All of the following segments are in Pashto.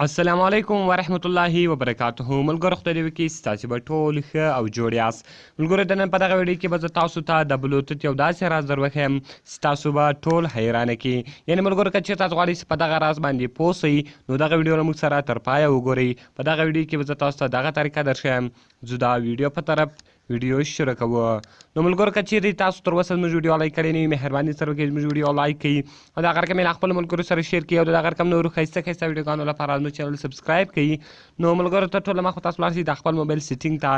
السلام علیکم ورحمت الله وبرکاته. ملګرو خدای دې وکړي ستاسې به ټول ښه او جوړ یاست. ملګرو د نن په دغه ویډیو کې به زه تاسو ته د بلوتوت یو داسې راز در وښیم چې تاسو به ټول حیرانه کړي. یعنې ملګرو که چېرته تاسو غواړئ چې په دغه راز باندې پوه سئ نو دغه ویډیو له موږ سره تر پایه وګورئ. په دغه ویډیو کې به زه تاسو ته دغه طریقه درښیم. زه دا ویډیو په طرف ویډیو شروع کوو. نو ملګرو که چیرې تاسو تر اوسه زموږ ویډیو لایک کړی نه وي مهرباني سره وکړئ زموږ ویډیو لایک کړئ او د هغه رقم یې له خپلو ملګرو سره شیر کړئ او د هغه رقم نورو ښایسته ښایسته ویډیوګانو لپاره زموږ چینل سبسکرایب کړئ. نو ملګرو تر ټوله مخکې تاسو ولاړ شئ د خپل موبایل سیټینګ ته.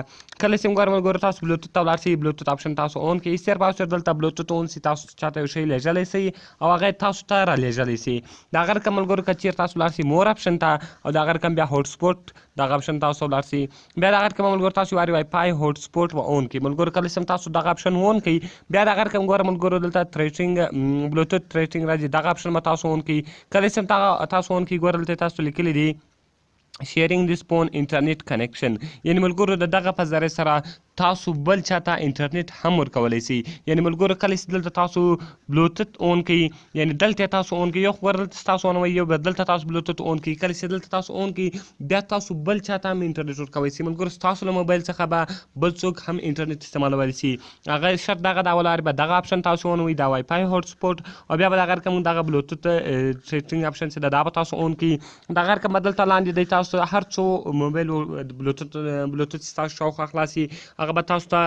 کله چې ګوره ملګرو تاسو بلوتوت ته ولاړ شئ بلوتوت آپشن تاسو اون کړئ. صرف او صرف دلته بلوتوت اون سي تاسو چاته یو شی لیږلی سئ او هغه یې تاسو ته رالیږلی سي. د هغه رقم ملګرو که چیرې تاسو ولاړ شئ مور آپشن ته او د هغه رقم بیا هوټ سپوټ دغه آپشن تاسو ولاړ شئ. بیا د هغه رقم ملګرو تاسو واري وائی فای هوټ سپوټ به اون کړئ. ملګرو کله چې تاسو دغه آپشن اون کړئ بیا د هغه رقم ګوره ملګرو دلته تریټینګ بلوتوت تریټینګ راځي دغه آپشن به تاسو اون کړئ. کله چې تاسو اون کړئ ګوره دلته تاسو لیکلی دی شیرینګ دیس فون انټرنیټ کنیکشن. یعنې ملګرو د دغه په ذریعه سره تاسو بل چاته انټرنیټ هم ورکولی سئ. یعنې ملګرو کله چې دلته تاسو بلوتوت اون کړئ یعنې دلته تاسو اون کړئ یو خو دلته تاسو اونوئ یو بیا دلته تاسو بلوتوت اون کړئ. کله چې دلته تاسو اون کړئ بیا تاسو بل چاته هم انټرنیټ ورکولی سئ. ملګرو ستاسو له موبایل څخه به بل څوک هم انټرنیټ استعمالولی سي. هغه شرط دغه د اول به دغه آپشن تاسو اونوئ دا وائی فای هوټ سپوټ او بیا به دغه رقم دغه بلوتوت سیټینګ آپشن چې ده دا به تاسو اون کړئ. دغه رقم به دلته لاندې دی تاسو هر څو موبایل بلوتوت چې تاسو شاوخوا خلاص وي هغه به تاسو ته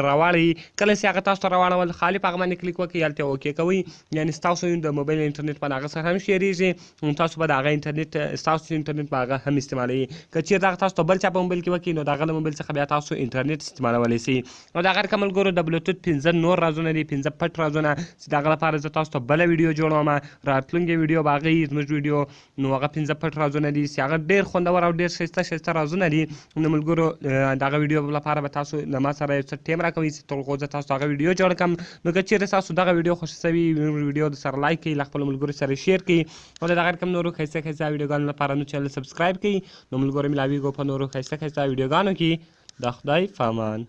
راواړئ. کله چې هغه تاسو ته راواړول خالي په هغه باندې کلیک وکړئ هلته اوکې کوئ. یعنې ستاسو د موبایل انټرنیټ په هغه سره هم شیرېږي تاسو به د هغه انټرنیټ ستاسو انټرنیټ په هغه هم استعمالوئ. که چېرته هغه تاسو ته بل چا په موبایل کې وکړي نو د هغه له موبایل څخه بیا تاسو انټرنیټ استعمالولی سئ. او د هغه رقم ملګرو د بلوتوت 15 نور رازونه دي 15 پټ رازونه چې د هغه لپاره زه تاسو ته بله ویډیو جوړوم. راتلونکې ویډیو به هغه وي زموږ ویډیو نو هغه 15 پټ رازونه دي چې هغه ډېر خوندور او ډېر ښایسته ښایسته رازونه دي. نو ملګرو دغه ویډیو لپاره به تاسو له ما سره یو څه ټایم راکوئ چې تر هغو زه تاسو ته هغه ویډیو جوړ کړم. نو که چیرې تاسو دغه ویډیو خوښه سوي ویډیو درسره لایک کړئ له خپلو ملګرو سره شیر کړئ او د دغه رقم نورو ښایسته ښایسته ویډیوګانو لپاره نو چینل سبسکرایب کړئ. نو ملګرو ملاویږو په نورو ښایسته ښایسته ویډیوګانو کې. د خدای په امان.